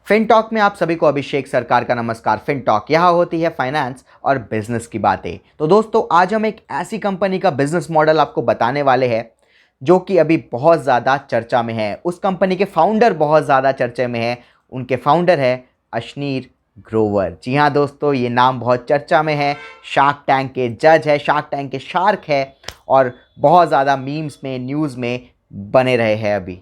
फिनटॉक में आप सभी को अभिषेक सरकार का नमस्कार। फिनटॉक यहाँ होती है फाइनेंस और बिजनेस की बातें। तो दोस्तों, आज हम एक ऐसी कंपनी का बिजनेस मॉडल आपको बताने वाले हैं जो कि अभी बहुत ज़्यादा चर्चा में है। उस कंपनी के फाउंडर बहुत ज़्यादा चर्चे में है। उनके फाउंडर है अशनीर ग्रोवर। जी हाँ दोस्तों, ये नाम बहुत चर्चा में है। शार्क टैंक के जज है, शार्क टैंक के शार्क है और बहुत ज़्यादा मीम्स में, न्यूज़ में बने रहे हैं अभी।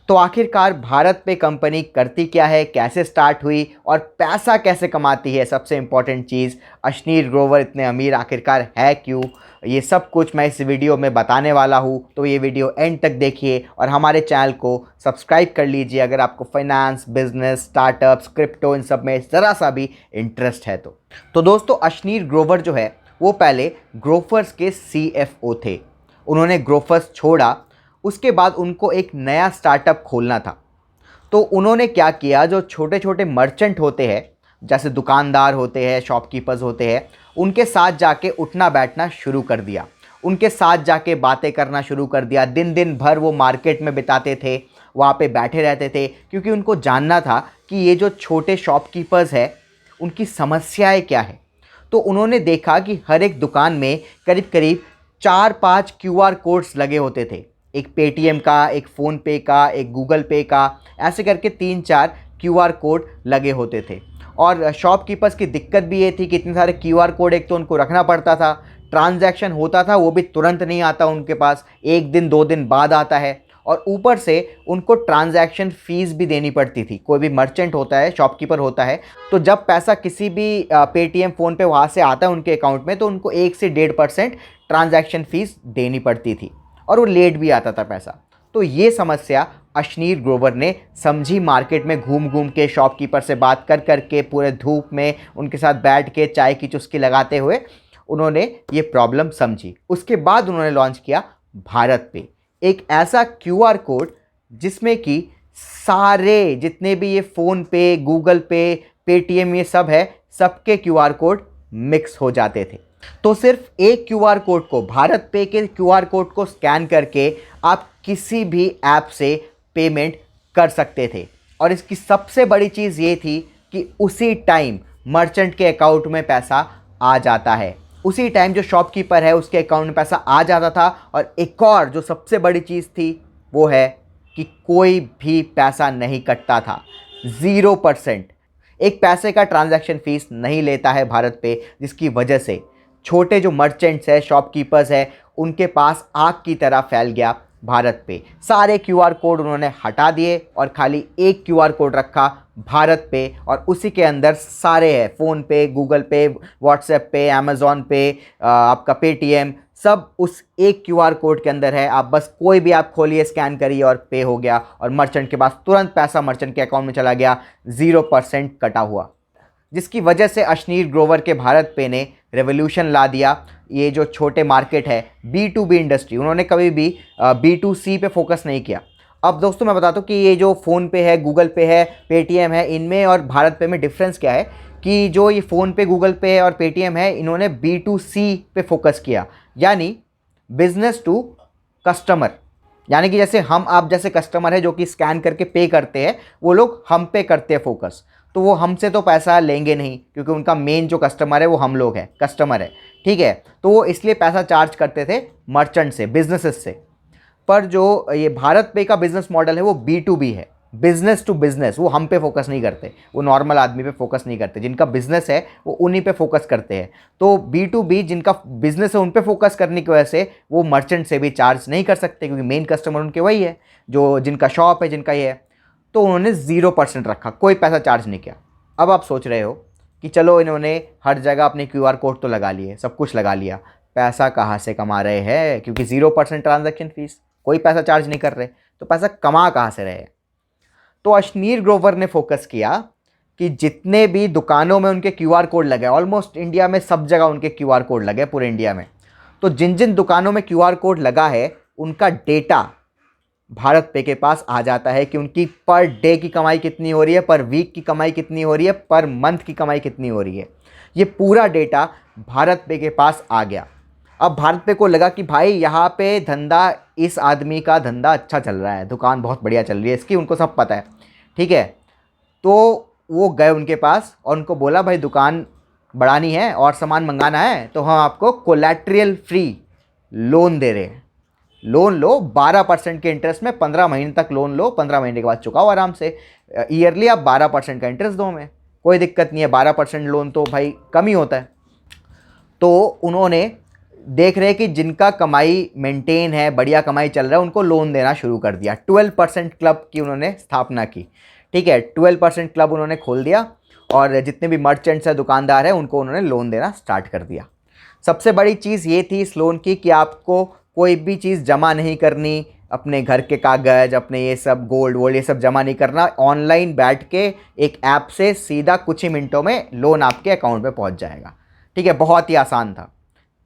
तो आखिरकार भारत पे कंपनी करती क्या है, कैसे स्टार्ट हुई और पैसा कैसे कमाती है, सबसे इम्पॉर्टेंट चीज़ अशनीर ग्रोवर इतने अमीर आखिरकार है क्यों, ये सब कुछ मैं इस वीडियो में बताने वाला हूँ। तो ये वीडियो एंड तक देखिए और हमारे चैनल को सब्सक्राइब कर लीजिए अगर आपको फाइनेंस, बिजनेस, स्टार्टअप्स, क्रिप्टो इन सब में ज़रा सा भी इंटरेस्ट है तो दोस्तों, अशनीर ग्रोवर जो है वो पहले ग्रोफर्स के CFO थे। उन्होंने ग्रोफर्स छोड़ा, उसके बाद उनको एक नया स्टार्टअप खोलना था। तो उन्होंने क्या किया, जो छोटे छोटे मर्चेंट होते हैं, जैसे दुकानदार होते हैं, शॉपकीपर्स होते हैं, उनके साथ जाके उठना बैठना शुरू कर दिया। उनके साथ जाके बातें करना शुरू कर दिया। दिन दिन भर वो मार्केट में बिताते थे, वहाँ पे बैठे रहते थे, क्योंकि उनको जानना था कि ये जो छोटे शॉपकीपर्स हैं उनकी समस्याएं क्या है। तो उन्होंने देखा कि हर एक दुकान में करीब करीब 4-5 QR कोड्स लगे होते थे। एक पेटीएम का, एक फ़ोनपे का, एक गूगल पे का, ऐसे करके 3-4 QR कोड लगे होते थे। और शॉपकीपर्स की दिक्कत भी ये थी कि इतने सारे QR कोड एक तो उनको रखना पड़ता था, ट्रांजैक्शन होता था वो भी तुरंत नहीं आता उनके पास, 1 दिन 2 दिन बाद आता है। और ऊपर से उनको ट्रांजैक्शन फ़ीस भी देनी पड़ती थी। कोई भी मर्चेंट होता है, शॉपकीपर होता है, तो जब पैसा किसी भी पेटीएम, फ़ोनपे वहाँ से आता है उनके अकाउंट में, तो उनको 1 से 1.5% ट्रांजैक्शन फ़ीस देनी पड़ती थी और वो लेट भी आता था पैसा। तो ये समस्या अशनीर ग्रोवर ने समझी। मार्केट में घूम घूम के, शॉपकीपर से बात कर कर के, पूरे धूप में उनके साथ बैठ के चाय की चुस्की लगाते हुए उन्होंने ये प्रॉब्लम समझी। उसके बाद उन्होंने लॉन्च किया भारत पे एक ऐसा QR कोड जिसमें कि सारे जितने भी ये फ़ोन पे, गूगल पे, पेटीएम, ये सब है, सबके QR कोड मिक्स हो जाते थे। तो सिर्फ एक QR कोड को, भारत पे के QR कोड को स्कैन करके आप किसी भी ऐप से पेमेंट कर सकते थे। और इसकी सबसे बड़ी चीज़ ये थी कि उसी टाइम मर्चेंट के अकाउंट में पैसा आ जाता है। उसी टाइम जो शॉपकीपर है उसके अकाउंट में पैसा आ जाता था। और एक और जो सबसे बड़ी चीज़ थी वो है कि कोई भी पैसा नहीं कटता था, 0%। एक पैसे का ट्रांजैक्शन फ़ीस नहीं लेता है भारत पे, जिसकी वजह से छोटे जो मर्चेंट्स हैं, शॉपकीपर्स हैं, उनके पास आग की तरह फैल गया भारत पे। सारे QR कोड उन्होंने हटा दिए और खाली एक QR कोड रखा भारत पे, और उसी के अंदर सारे हैं, फ़ोन पे, गूगल पे, व्हाट्सएप पे, अमेज़ॉन पे, आपका पेटीएम, सब उस एक QR कोड के अंदर है। आप बस कोई भी ऐप खोलिए, स्कैन करिए और पे हो गया, और मर्चेंट के पास तुरंत पैसा मर्चेंट के अकाउंट में चला गया, 0% कटा हुआ। जिसकी वजह से अशनीर ग्रोवर के भारत पे ने रेवोल्यूशन ला दिया। ये जो छोटे मार्केट है, B2B इंडस्ट्री, उन्होंने कभी भी B2C पे फोकस नहीं किया। अब दोस्तों मैं बताता हूँ कि ये जो फ़ोन पे है, गूगल पे है, पेटीएम है, इनमें और भारत पे में डिफरेंस क्या है कि जो ये फ़ोन पे, गूगल पे और पेटीएम है, इन्होंने B2C पे फोकस किया, यानी बिजनेस टू कस्टमर। यानी कि जैसे हम आप जैसे कस्टमर है जो कि स्कैन करके पे करते हैं, वो लोग हम पे करते हैं फोकस। तो वो हमसे तो पैसा लेंगे नहीं, क्योंकि उनका मेन जो कस्टमर है वो हम लोग हैं, कस्टमर है, ठीक है। तो वो इसलिए पैसा चार्ज करते थे मर्चेंट से, बिजनेसेस से। पर जो ये भारत पे का बिजनेस मॉडल है वो B2B है, बिजनेस टू बिजनेस। वो हम पे फोकस नहीं करते, वो नॉर्मल आदमी पे फोकस नहीं करते, जिनका बिजनेस है वो उन्हीं पे फोकस करते हैं। तो B2B जिनका बिजनेस है उन पे फोकस करने की वजह से वो मर्चेंट से भी चार्ज नहीं कर सकते, क्योंकि मेन कस्टमर उनके वही है, जो जिनका शॉप है, जिनका ये है। तो उन्होंने 0% रखा, कोई पैसा चार्ज नहीं किया। अब आप सोच रहे हो कि चलो इन्होंने हर जगह अपने QR कोड तो लगा लिए, सब कुछ लगा लिया, पैसा कहाँ से कमा रहे हैं, क्योंकि 0% ट्रांजैक्शन फ़ीस, कोई पैसा चार्ज नहीं कर रहे, तो पैसा कमा कहाँ से रहे। तो अशनीर ग्रोवर ने फोकस किया कि जितने भी दुकानों में उनके QR कोड लगे, ऑलमोस्ट इंडिया में सब जगह उनके QR कोड लगे, पूरे इंडिया में, तो जिन जिन दुकानों में QR कोड लगा है उनका डेटा भारत पे के पास आ जाता है कि उनकी पर डे की कमाई कितनी हो रही है, पर वीक की कमाई कितनी हो रही है, पर मंथ की कमाई कितनी हो रही है। ये पूरा डेटा भारत पे के पास आ गया। अब भारत पे को लगा कि भाई यहाँ पे धंधा, इस आदमी का धंधा अच्छा चल रहा है, दुकान बहुत बढ़िया चल रही है इसकी, उनको सब पता है, ठीक है। तो वो गए उनके पास और उनको बोला भाई दुकान बढ़ानी है और सामान मंगाना है तो हम आपको कोलैटरल फ्री लोन दे रहे हैं। लोन लो 12% के इंटरेस्ट में, 15 महीने तक लोन लो, 15 महीने के बाद चुकाओ आराम से। ईयरली आप 12% का इंटरेस्ट दो, हमें कोई दिक्कत नहीं है। 12% लोन तो भाई कम ही होता है। तो उन्होंने देख रहे कि जिनका कमाई मेंटेन है, बढ़िया कमाई चल रहा है, उनको लोन देना शुरू कर दिया। 12% क्लब की उन्होंने स्थापना की। ठीक है, 12% क्लब उन्होंने खोल दिया और जितने भी मर्चेंट्स हैं, दुकानदार हैं, उनको उन्होंने लोन देना स्टार्ट कर दिया। सबसे बड़ी चीज़ ये थी इस लोन की कि आपको कोई भी चीज़ जमा नहीं करनी, अपने घर के कागज़, अपने ये सब गोल्ड वोल्ड ये सब जमा नहीं करना। ऑनलाइन बैठ के एक ऐप से सीधा कुछ ही मिनटों में लोन आपके अकाउंट में पहुंच जाएगा। ठीक है, बहुत ही आसान था।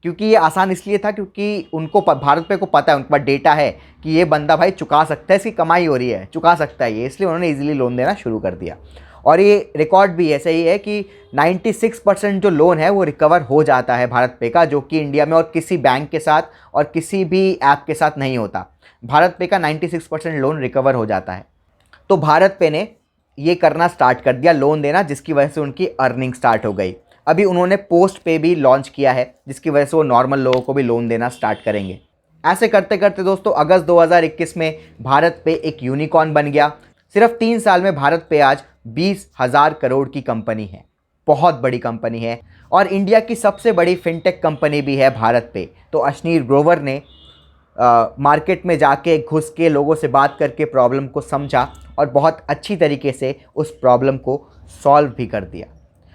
क्योंकि ये आसान इसलिए था क्योंकि उनको भारत पे को पता है, उनके पास डेटा है कि ये बंदा भाई चुका सकता है, इसकी कमाई हो रही है, चुका सकता है ये, इसलिए उन्होंने इजीली लोन देना शुरू कर दिया। और ये रिकॉर्ड भी ऐसे ही है कि 96% जो लोन है वो रिकवर हो जाता है भारत पे का, जो कि इंडिया में और किसी बैंक के साथ और किसी भी ऐप के साथ नहीं होता। भारत पे का 96% लोन रिकवर हो जाता है। तो भारत पे ने ये करना स्टार्ट कर दिया, लोन देना, जिसकी वजह से उनकी अर्निंग स्टार्ट हो गई। अभी उन्होंने पोस्ट पे भी लॉन्च किया है, जिसकी वजह से वो नॉर्मल लोगों को भी लोन देना स्टार्ट करेंगे। ऐसे करते करते दोस्तों अगस्त 2021 में भारत पे एक यूनिकॉर्न बन गया। सिर्फ 3 साल में भारत पे आज 20,000 करोड़ की कंपनी है, बहुत बड़ी कंपनी है। और इंडिया की सबसे बड़ी फिनटेक कंपनी भी है भारत पे। तो अशनीर ग्रोवर ने मार्केट में जाके घुस के लोगों से बात करके प्रॉब्लम को समझा और बहुत अच्छी तरीके से उस प्रॉब्लम को सॉल्व भी कर दिया।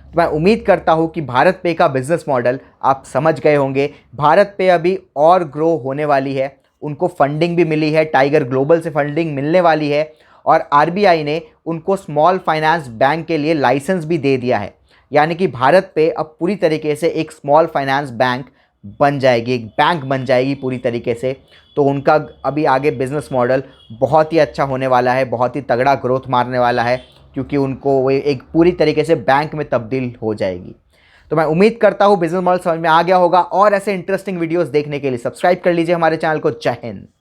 तो मैं उम्मीद करता हूँ कि भारत पे का बिज़नेस मॉडल आप समझ गए होंगे। भारत पे अभी और ग्रो होने वाली है, उनको फंडिंग भी मिली है, टाइगर ग्लोबल से फंडिंग मिलने वाली है और आरबीआई ने उनको स्मॉल फाइनेंस बैंक के लिए लाइसेंस भी दे दिया है। यानी कि भारत पे अब पूरी तरीके से एक स्मॉल फाइनेंस बैंक बन जाएगी, एक बैंक बन जाएगी पूरी तरीके से। तो उनका अभी आगे बिज़नेस मॉडल बहुत ही अच्छा होने वाला है, बहुत ही तगड़ा ग्रोथ मारने वाला है, क्योंकि उनको वो एक पूरी तरीके से बैंक में तब्दील हो जाएगी। तो मैं उम्मीद करता हूँ बिज़नेस मॉडल समझ में आ गया होगा और ऐसे इंटरेस्टिंग वीडियोस देखने के लिए सब्सक्राइब कर लीजिए हमारे चैनल को। जय हिंद।